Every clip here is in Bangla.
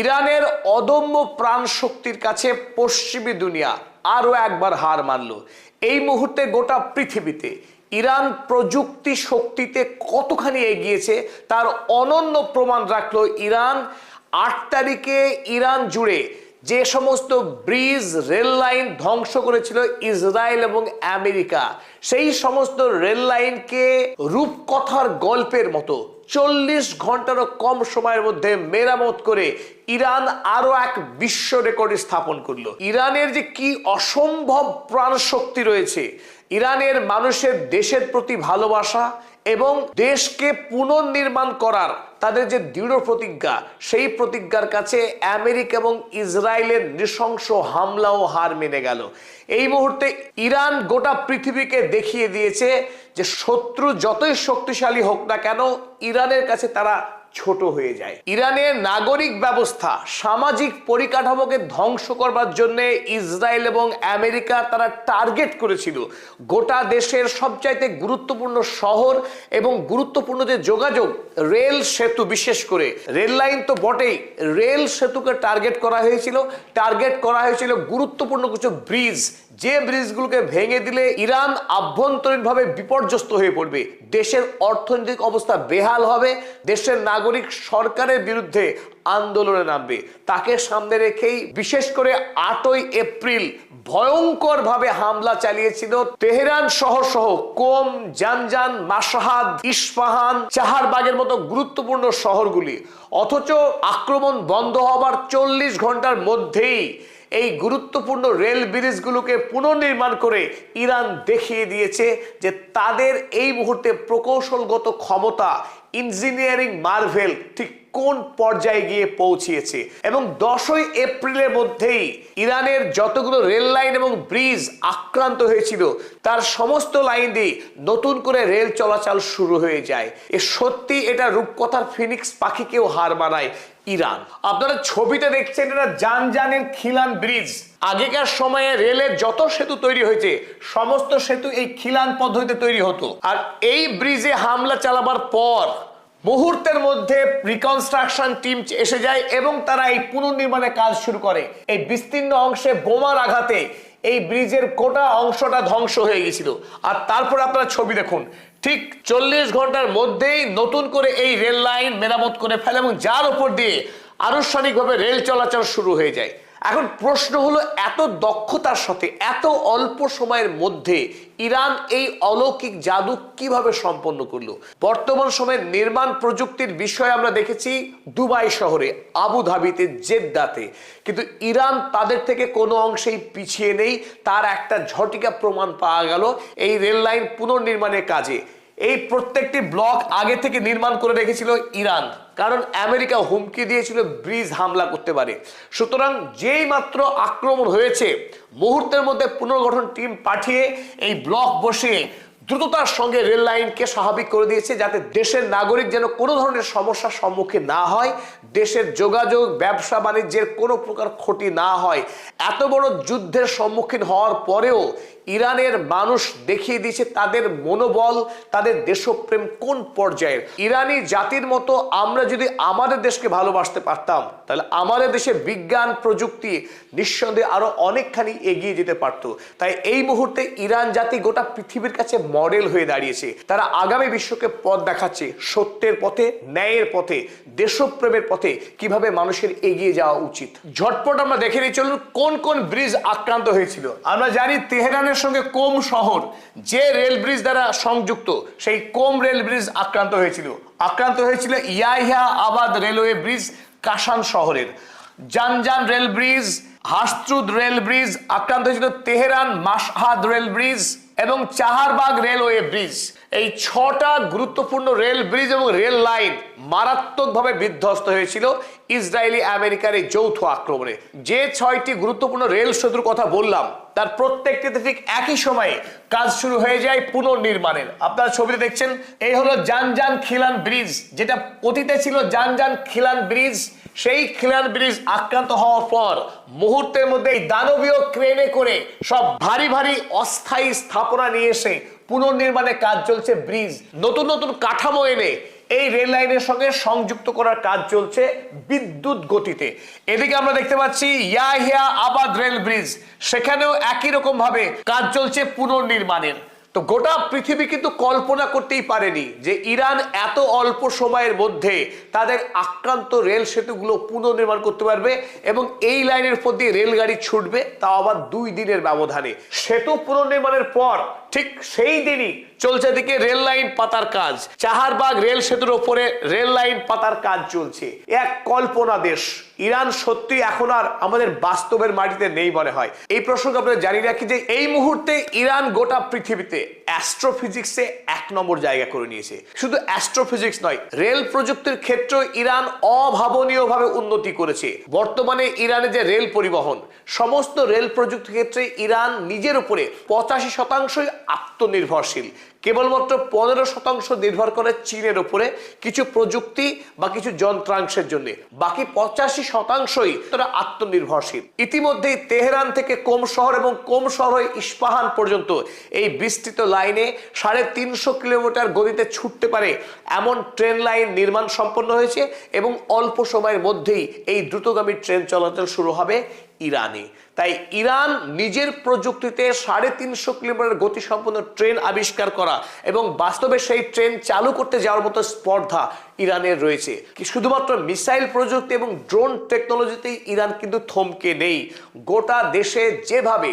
ইরানের অদম্য প্রাণ শক্তির কাছে পশ্চিমী দুনিয়া আরো একবার হার মানল। এই মুহূর্তে গোটা পৃথিবীতে ইরান প্রযুক্তি শক্তিতে কতখানি এগিয়েছে তার অনন্য প্রমাণ রাখলো ইরান। 8 তারিখে ইরান জুড়ে যে সমস্ত ব্রিজ রেল লাইন ধ্বংস করেছিল ইসরায়েল এবং আমেরিকা, সেই সমস্ত রেল লাইনকে রূপকথার গল্পের মতো 40 ঘন্টারও কম সময়ের মধ্যে মেরামত করে ইরান আরো এক বিশ্ব রেকর্ড স্থাপন করলো। ইরানের যে কি অসম্ভব প্রাণ শক্তি রয়েছে, ইরানের মানুষের দেশের প্রতি ভালোবাসা এবং দেশকে পুনর্নির্মাণ করার তাদের যে দৃঢ় প্রতিজ্ঞা, সেই প্রতিজ্ঞার কাছে আমেরিকা এবং ইসরায়েলের নৃশংস হামলাও হার মেনে গেল। এই মুহূর্তে ইরান গোটা পৃথিবীকে দেখিয়ে দিয়েছে যে শত্রু যতই শক্তিশালী হোক না কেন, ইরানের কাছে তারা ছোট হয়ে যায়। ইরানের নাগরিক ব্যবস্থা, সামাজিক পরিকাঠামোকে ধ্বংস করবার জন্য ইসরায়েল এবং আমেরিকা তারা টার্গেট করেছিল গোটা দেশের সবচাইতে গুরুত্বপূর্ণ শহর এবং গুরুত্বপূর্ণ যে যোগাযোগ রেল সেতু, বিশেষ করে রেল লাইন তো বটেই, রেল সেতুকে টার্গেট করা হয়েছিল গুরুত্বপূর্ণ কিছু ব্রিজ, যে ব্রিজগুলোকে ভেঙে দিলে ইরান আভ্যন্তরীণভাবে বিপর্যস্ত হয়ে পড়বে, দেশের অর্থনৈতিক অবস্থা বেহাল হবে, দেশের নাগরিক সরকারের বিরুদ্ধে আন্দোলনে নামবে। তাকে সামনে রেখেই বিশেষ করে 8ই এপ্রিল ভয়ঙ্কর ভাবে হামলা চালিয়েছিল তেহরান সহ কোম, জানজান, মাশহাদ, ইস্পাহান, চাহারবাগের মতো গুরুত্বপূর্ণ শহরগুলি। অথচ আক্রমণ বন্ধ হবার 40 ঘন্টার মধ্যেই এই গুরুত্বপূর্ণ রেল ব্রিজগুলোকে পুনর্নির্মাণ করে ইরান দেখিয়ে দিয়েছে যে তাদের এই মুহূর্তে প্রকৌশলগত ক্ষমতা, ইঞ্জিনিয়ারিং মার্ভেল ঠিক কোন পর্যায়ে গিয়ে পৌঁছিয়েছে। এবং 10ই এপ্রিলের মধ্যেই ইরানের যতগুলো রেল লাইন এবং ব্রিজ আক্রান্ত হয়েছিল তার সমস্ত লাইন দিয়ে নতুন করে রেল চলাচল শুরু হয়ে যায়। সত্যি এটা রূপকথার ফিনিক্স পাখিকেও হার মানায় ইরান। আপনারা ছবিতে দেখছেন, এটা জানজানের খিলান ব্রিজ। আগেকার সময়ে রেলের যত সেতু তৈরি হয়েছে সমস্ত সেতু এই খিলান পদ্ধতিতে তৈরি হতো। আর এই ব্রিজে হামলা চালাবার পর মুহূর্তের মধ্যে রিকনস্ট্রাকশন টিম এসে যায় এবং তারা এই পুনর্নির্মাণের কাজ শুরু করে। এই বিস্তীর্ণ অংশে বোমার আঘাতে এই ব্রিজের গোটা অংশটা ধ্বংস হয়ে গেছিল। আর তারপর আপনারা ছবি দেখুন, ঠিক 40 ঘন্টার মধ্যেই নতুন করে এই রেল লাইন মেরামত করে ফেলে এবং যার উপর দিয়ে আনুষ্ঠানিকভাবে রেল চলাচল শুরু হয়ে যায়। এখন প্রশ্ন হলো, এত দক্ষতার সাথে এত অল্প সময়ের মধ্যে ইরান এই অলৌকিক জাদু কিভাবে সম্পন্ন করলো? বর্তমান সময়ের নির্মাণ প্রযুক্তির বিষয়ে আমরা দেখেছি দুবাই শহরে, আবুধাবিতে, জেদ্দাতে, কিন্তু ইরান তাদের থেকে কোনো অংশেই পিছিয়ে নেই। তার একটা ঝটিকা প্রমাণ পাওয়া গেল এই রেল লাইন পুনর্নির্মাণের কাজে। এই প্রত্যেকটি ব্লক আগে থেকে নির্মাণ করে রেখেছিল ইরান, কারণ আমেরিকা হুমকি দিয়েছিল ব্রিজ হামলা করতে পারে। সুতরাং যেই মাত্র আক্রমণ হয়েছে, মুহূর্তের মধ্যে পুনর্গঠন টিম পাঠিয়ে এই ব্লক বসিয়ে দ্রুততার সঙ্গে রেল লাইনকে স্বাভাবিক করে দিয়েছে, যাতে দেশের নাগরিক যেন কোনো ধরনের সমস্যার সম্মুখীন না হয়, দেশের যোগাযোগ, ব্যবসা বাণিজ্যের কোনো প্রকার ক্ষতি না হয়। এত বড় যুদ্ধের সম্মুখীন হওয়ার পরেও ইরানের মানুষ দেখিয়ে দিয়েছে তাদের মনোবল, তাদের দেশপ্রেম কোন পর্যায়ের। ইরানি জাতির মতো আমরা যদি আমাদের দেশকে ভালোবাসতে পারতাম, তাহলে আমাদের দেশে বিজ্ঞান প্রযুক্তি নিঃসন্দেহে আরো অনেকখানি এগিয়ে যেতে পারত। তাই এই মুহূর্তে ইরান জাতি গোটা পৃথিবীর কাছে মডেল হয়ে দাঁড়িয়েছে। তারা আগামী বিশ্বকে পথ দেখাচ্ছে, সত্যের পথে, ন্যায়ের পথে, দেশপ্রেমের পথে কিভাবে মানুষের এগিয়ে যাওয়া উচিত। ঝটপট আমরা দেখে নিই, চলুন কোন কোন ব্রিজ আক্রান্ত হয়েছিল। আমরা জানি তেহরানের সঙ্গে কোম শহর যে রেল ব্রিজ দ্বারা সংযুক্ত, সেই কোম রেল ব্রিজ আক্রান্ত হয়েছিল ইয়াহিয়া আবাদ রেলওয়ে ব্রিজ কাশান শহরের। Zanjan rail bridge, Hashtrud rail bridge আক্রান্ত হয়েছিল তেহরান মাশহাদ রেল ব্রিজ এবং চাহারবাগ রেলওয়ে ব্রিজ। এই 6টা গুরুত্বপূর্ণ রেল ব্রিজ এবং রেল লাইন মারাত্মকভাবে বিধ্বস্ত হয়েছিল ইসরায়েলি আমেরিকার এই যৌথ আক্রমণে। যে 6টি গুরুত্বপূর্ণ রেল সেতুর কথা বললাম, তার প্রত্যেকটিতে ঠিক একই সময়ে কাজ শুরু হয়ে যায় পুনর্নির্মাণের। আপনারা ছবিতে দেখছেন, এই হলো জানজান খিলান ব্রিজ, যেটা অতীতে ছিল জানজান খিলান ব্রিজ। সেই খিলান ব্রিজ আক্রান্ত হওয়ার পর মুহূর্তের মধ্যে এই দানবীয় ক্রেনে করে সব ভারী ভারী অস্থায়ী স্থাপনা নিয়ে এসে পুনর্নির্মাণের কাজ চলছে। ব্রিজ নতুন নতুন কাঠামো এনে এই রেল লাইনের সঙ্গে সংযুক্ত করার কাজ চলছে বিদ্যুৎ গতিতে। এদিকে আমরা দেখতে পাচ্ছি ইয়াহিয়া আবাদ রেল ব্রিজ, সেখানেও একই রকম ভাবে কাজ চলছে পুনর্নির্মাণের। তো গোটা পৃথিবী কিন্তু কল্পনা করতেই পারেনি যে ইরান এত অল্প সময়ের মধ্যে তাদের আক্রান্ত রেল সেতুগুলো পুনর্নির্মাণ করতে পারবে এবং এই লাইনের উপর দিয়ে রেলগাড়ি ছুটবে, তাও আবার 2 দিনের ব্যবধানে। সেতু পুনর্নির্মাণের পর ঠিক সেই দিনই চলছে দিকে রেল লাইন পাতার কাজ। চাহারবাগ রেল সেতুর ওপরে রেল লাইন পাতার কাজ চলছে। এক কল্পনা দেশ ইরান সত্যি এখন আর আমাদের বাস্তবের মাটিতে নেই মনে হয়। এই প্রসঙ্গে আপনাদের জানিয়ে রাখি যে এই মুহূর্তে ইরান গোটা পৃথিবীতে অ্যাস্ট্রোফিজিক্সে 1 নম্বর জায়গা করে নিয়েছে। শুধু অ্যাস্ট্রোফিজিক্স নয়, রেল প্রযুক্তির ক্ষেত্রে ইরান অভাবনীয়ভাবে উন্নতি করেছে। বর্তমানে ইরানে যে রেল পরিবহন, সমস্ত রেল প্রযুক্তির ক্ষেত্রে ইরান নিজের উপরে 85% আত্মনির্ভরশীল। কেবলমাত্র 15% নির্ভর করে চীনের উপরে কিছু প্রযুক্তি বা কিছু যন্ত্রাংশের জন্য, বাকি 85%ই তারা আত্মনির্ভরশীল। ইতিমধ্যেই তেহরান থেকে কোম শহর এবং কোম শহর হয়ে ইস্পাহান পর্যন্ত এই বিস্তৃত লাইনে 350 কিলোমিটার গতিতে ছুটতে পারে এমন ট্রেন লাইন নির্মাণ সম্পন্ন হয়েছে এবং অল্প সময়ের মধ্যেই এই দ্রুতগামী ট্রেন চলাচল শুরু হবে ইরানে। তাই ইরান নিজের প্রযুক্তিতে 350 কিলোমিটার গতিসম্পন্ন ট্রেন আবিষ্কার করা এবং বাস্তবে সেই ট্রেন চালু করতে যাওয়ার মতো স্পর্ধা ইরানের রয়েছে। কি শুধুমাত্র মিসাইল প্রযুক্তি এবং ড্রোন টেকনোলজিতেই ইরান কিন্তু থমকে নেই। গোটা দেশে যেভাবে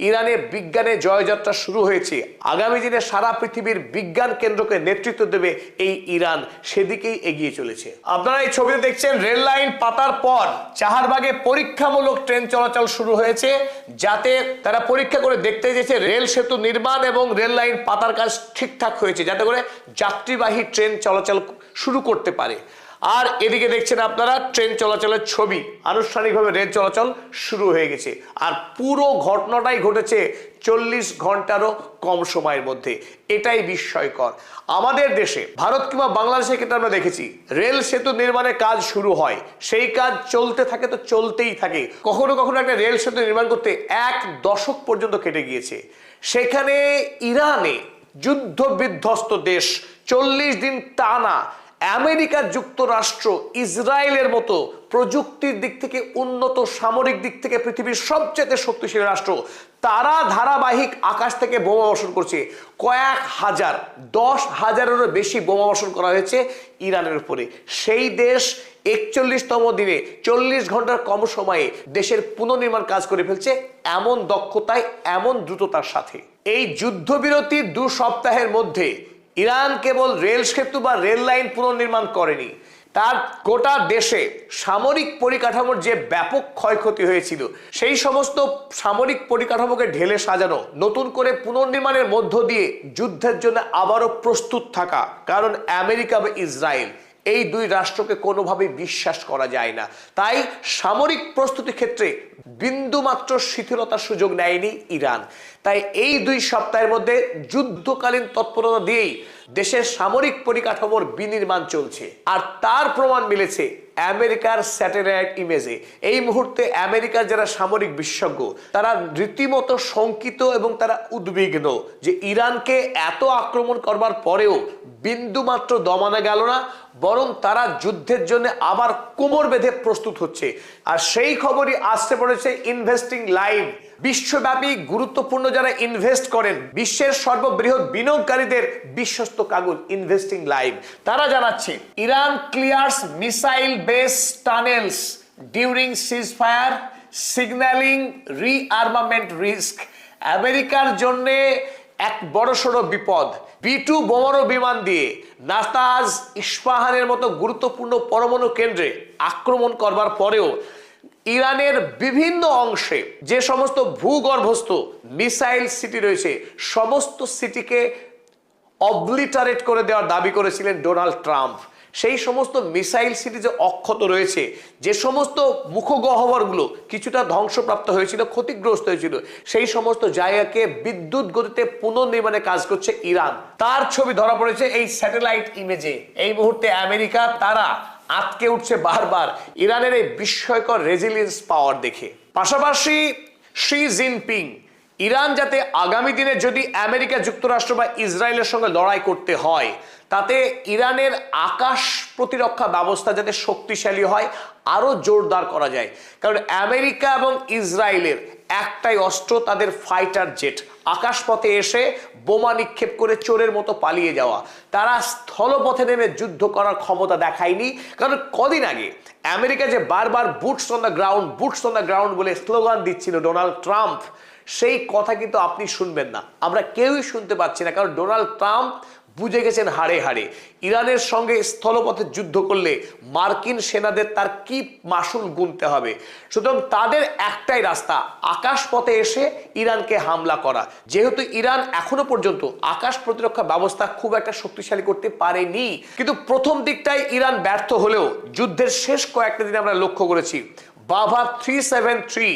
ইরানে বিজ্ঞানে জয়যাত্রা শুরু হয়েছে, আগামী দিনে সারা পৃথিবীর বিজ্ঞান কেন্দ্রকে নেতৃত্ব দেবে এই ইরান, সেদিকেই এগিয়ে চলেছে। আপনারা এই ছবিতে দেখছেন রেল লাইন পাতার পর চাহারবাগে পরীক্ষামূলক ট্রেন চলাচল শুরু হয়েছে, যাতে তারা পরীক্ষা করে দেখতে চেয়েছে রেল সেতু নির্মাণ এবং রেল লাইন পাতার কাজ ঠিকঠাক হয়েছে, যাতে করে যাত্রীবাহী ট্রেন চলাচল শুরু করতে পারে। আর এদিকে দেখছেন আপনারা ট্রেন চলাচলের ছবি, আনুষ্ঠানিকভাবে রেল চলাচল শুরু হয়ে গেছে। আর পুরো ঘটনাটাই ঘটেছে 40 ঘন্টারও কম সময়ের মধ্যে। এটাই বিস্ময়কর। আমাদের দেশে, ভারত কিংবা বাংলাদেশে কিন্তু আমরা দেখেছি রেল সেতু নির্মাণের কাজ শুরু হয়, সেই কাজ চলতে থাকে তো চলতেই থাকে। কখনো কখনো একটা রেল সেতু নির্মাণ করতে 1 দশক পর্যন্ত কেটে গিয়েছে। সেখানে ইরানে, যুদ্ধ বিধ্বস্ত দেশ, 40 দিন টানা আমেরিকা যুক্তরাষ্ট্র, ইসরায়েলের মতো প্রযুক্তির দিক থেকে উন্নত, সামরিক দিক থেকে পৃথিবীর সবচেয়ে শক্তিশালী রাষ্ট্র, তারা ধারাবাহিক আকাশ থেকে বোমা বর্ষণ করছে। কয়েক হাজার, 10,000-এরও বেশি বোমা বর্ষণ করা হয়েছে ইরানের উপরে। সেই দেশ 41তম দিনে 40 ঘন্টার কম সময়ে দেশের পুনর্নির্মাণ কাজ করে ফেলছে, এমন দক্ষতায়, এমন দ্রুততার সাথে। এই যুদ্ধবিরতির 2 সপ্তাহের মধ্যে ইরান কেবল রেল সেতু বা রেল লাইন পুনর্নির্মাণ করেনি, তার গোটা দেশে সামরিক পরিকাঠামোর যে ব্যাপক ক্ষয়ক্ষতি হয়েছিল, সেই সমস্ত সামরিক পরিকাঠামোকে ঢেলে সাজানো, নতুন করে পুনর্নির্মাণের মধ্য দিয়ে যুদ্ধের জন্য আবারও প্রস্তুত থাকা। কারণ আমেরিকা বা ইসরায়েল, এই 2 রাষ্ট্রকে কোনোভাবেই বিশ্বাস করা যায় না। তাই সামরিক প্রস্তুতি ক্ষেত্রে বিন্দুমাত্র শিথিলতার সুযোগ নেয়নি ইরান। তাই এই 2 সপ্তাহের মধ্যে যুদ্ধকালীন তৎপরতা দিয়েই দেশের সামরিক পরিকাঠামোর বিনির্মাণ চলছে। আর তার প্রমাণ মিলেছে আমেরিকার স্যাটেলাইট ইমেজে। এই মুহূর্তে আমেরিকার যারা সামরিক বিশেষজ্ঞ, তারা রীতিমতো শঙ্কিত এবং তারা উদ্বিগ্ন যে ইরানকে এত আক্রমণ করবার পরেও বিন্দুমাত্র দমানো গেল না, বরং তারা যুদ্ধের জন্য আবার কোমর বেঁধে প্রস্তুত হচ্ছে। আর সেই খবরই আসতে পড়েছে ইনভেস্টিং লাইভ। বিশ্বব্যাপী গুরুত্বপূর্ণ যারা ইনভেস্ট করেন, বিশ্বের সর্ববৃহৎ বিনিয়োগকারীদের বিশ্বস্ত কাগজ ইনভেস্টিং লাইভ, তারা জানাচ্ছে Iran clears missile base tunnels during ceasefire, signalling rearmament risk. আমেরিকার জন্য এক বড়সড় বিপদ। B-2 বোমারু বিমান দিয়ে নাতাজ, ইস্পাহানের মতো গুরুত্বপূর্ণ পরমাণু কেন্দ্রে আক্রমণ করবার পরেও ইরানের বিভিন্ন অংশে যে সমস্ত ভূগর্ভস্থ মিসাইল সিটি রয়েছে, সমস্ত সিটিকে অবলিটারেট করে দেওয়ার দাবি করেছিলেন ডোনাল্ড ট্রাম্প। সেই সমস্ত মিসাইল সিটি যে অক্ষত রয়েছে, যে সমস্ত মুখগহ্বরগুলো কিছুটা ধ্বংসপ্রাপ্ত হয়েছিল, ক্ষতিগ্রস্ত হয়েছিল, সেই সমস্ত জায়গাকে বিদ্যুৎ গতিতে পুনর্নির্মাণে কাজ করছে ইরান। তার ছবি ধরা পড়েছে এই স্যাটেলাইট ইমেজে। এই মুহূর্তে আমেরিকা তারা আটকে উঠছে বারবার ইরানের এই বিস্ময়কর রেজিলিয়েন্স পাওয়ার দেখে। পাশাপাশি শি জিনপিং ইরান যাতে আগামী দিনে যদি আমেরিকা যুক্তরাষ্ট্র বা ইসরায়েলের সঙ্গে লড়াই করতে হয়, তাতে ইরানের আকাশ প্রতিরক্ষা ব্যবস্থা যাতে শক্তিশালী হয়, আরো জোরদার করা যায়। কারণ আমেরিকা এবং ইসরায়েলের একটাই অস্ত্র, তাদের ফাইটার জেট। আকাশপথে এসে বোমা নিক্ষেপ করে চোরের মতো পালিয়ে যাওয়া। তারা স্থলপথে নেমে যুদ্ধ করার ক্ষমতা দেখায়নি। কারণ কদিন আগে আমেরিকা যে বারবার বুটস অন দ্য গ্রাউন্ড বলে স্লোগান দিচ্ছিল ডোনাল্ড ট্রাম্প, সেই কথা কিন্তু আপনি শুনবেন না, আমরা কেউই শুনতে পাচ্ছি না। কারণ ডোনাল্ড ট্রাম্প বুঝে গেছেন হাড়ে হাড়ে ইরানের সঙ্গে স্থলপথে যুদ্ধ করলে মার্কিন সেনাদের তার কি মাসুল গুনতে হবে। সুতরাং তাদের একটাই রাস্তা, আকাশপথে এসে ইরানকে হামলা করা। যেহেতু ইরান এখনো পর্যন্ত আকাশ প্রতিরক্ষা ব্যবস্থা খুব একটা শক্তিশালী করতে পারেনি, কিন্তু প্রথম দিকটাই ইরান ব্যর্থ হলেও যুদ্ধের শেষ কয়েকটা দিন আমরা লক্ষ্য করেছি বাভা 373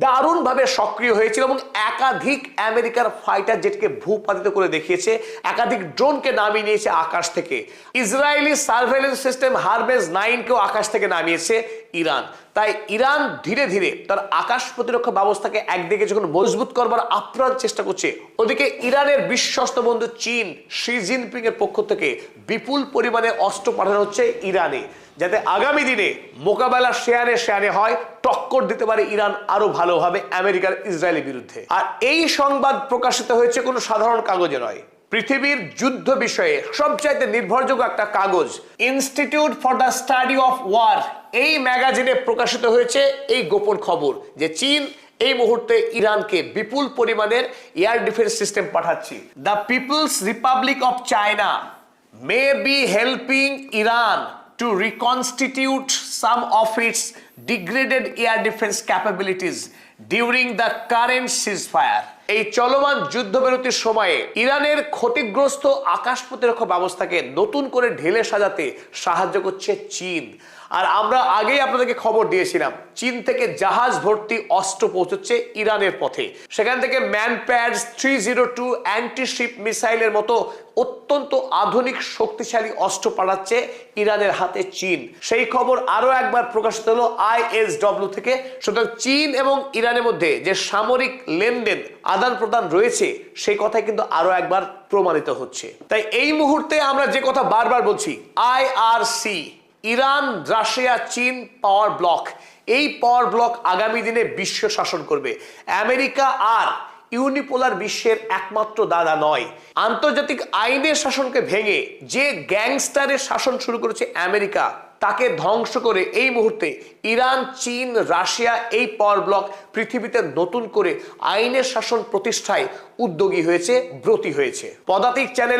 দারুণভাবে সক্রিয় হয়েছিল এবং একাধিক আমেরিকার ফাইটার জেটকে ভূপাতিত করে দেখিয়েছে, একাধিক ড্রোনকে নামিয়ে নিয়েছে আকাশ থেকে। ইসরায়েলি সার্ভেলেন্স সিস্টেম হারমেস 9কেও আকাশ থেকে নামিয়েছে ইরান। তাই ইরান ধীরে ধীরে তার আকাশ প্রতিরক্ষা ব্যবস্থাকে একদিকে যখন মজবুত করবার আপ্রাণ চেষ্টা করছে, ওদিকে ইরানের বিশ্বস্ত বন্ধু চীন, শি জিনপিং এর পক্ষ থেকে বিপুল পরিমাণে অস্ত্র পাঠানো হচ্ছে ইরানে, যাতে আগামী দিনে মোকাবেলা শেয়ানে হয়, টক্কর দিতে পারে ইরান আরো ভালোভাবে আমেরিকার ইসরায়েলের বিরুদ্ধে। আর এই সংবাদ প্রকাশিত হয়েছে কোনো সাধারণ কাগজে নয়, পৃথিবীর যুদ্ধ বিষয়ে সবচাইতে নির্ভরযোগ্য একটা কাগজ Institute for the Study of War, এই ম্যাগাজিনে প্রকাশিত হয়েছে এই গোপন খবর যে চীন এই মুহূর্তে ইরানকে বিপুল পরিমাণের এয়ার ডিফেন্স সিস্টেম পাঠাচ্ছে। The People's Republic of China may be helping Iran to reconstitute some of its degraded air defense capabilities during the current ceasefire. এই চলমান যুদ্ধবিরতির সময়ে ইরানের ক্ষতিগ্রস্ত আকাশ প্রতিরক্ষা ব্যবস্থাকে নতুন করে ঢেলে সাজাতে সাহায্য করছে চীন। আর আমরা আগেই আপনাদেরকে খবর দিয়েছিলাম চীন থেকে জাহাজ ভর্তি অস্ত্র পৌঁছচ্ছে ইরানের পথে। সেখান থেকে ম্যানপ্যাডস 302 অ্যান্টিশিপ মিসাইলের মতো অত্যন্ত আধুনিক শক্তিশালী অস্ত্র পাঠাচ্ছে ইরানের হাতে চীন। সেই খবর আরো একবার প্রকাশিত হলো ISW থেকে। সুতরাং চীন এবং ইরানের মধ্যে যে সামরিক লেনদেন আদান প্রদান রয়েছে সেই কথাই কিন্তু আরো একবার প্রমাণিত হচ্ছে। তাই এই মুহূর্তে আমরা যে কথা বারবার বলছি, IRC ইরান রাশিয়া চীন পাওয়ার ব্লক, এই পাওয়ার ব্লক আগামী দিনে বিশ্ব শাসন করবে। আমেরিকা আর ইউনিপোলার বিশ্বের একমাত্র দাদা নয়। আন্তর্জাতিক আইনের শাসনকে ভেঙে যে গ্যাংস্টারের শাসন শুরু করেছে আমেরিকা, তাকে ধ্বংস করে এই মুহূর্তে ইরান চীন রাশিয়া এই পাওয়ার ব্লক পৃথিবীতে নতুন করে আইনের শাসন প্রতিষ্ঠায় উদ্যোগী হয়েছে, ব্রতী হয়েছে। পদাতিক চ্যানেলে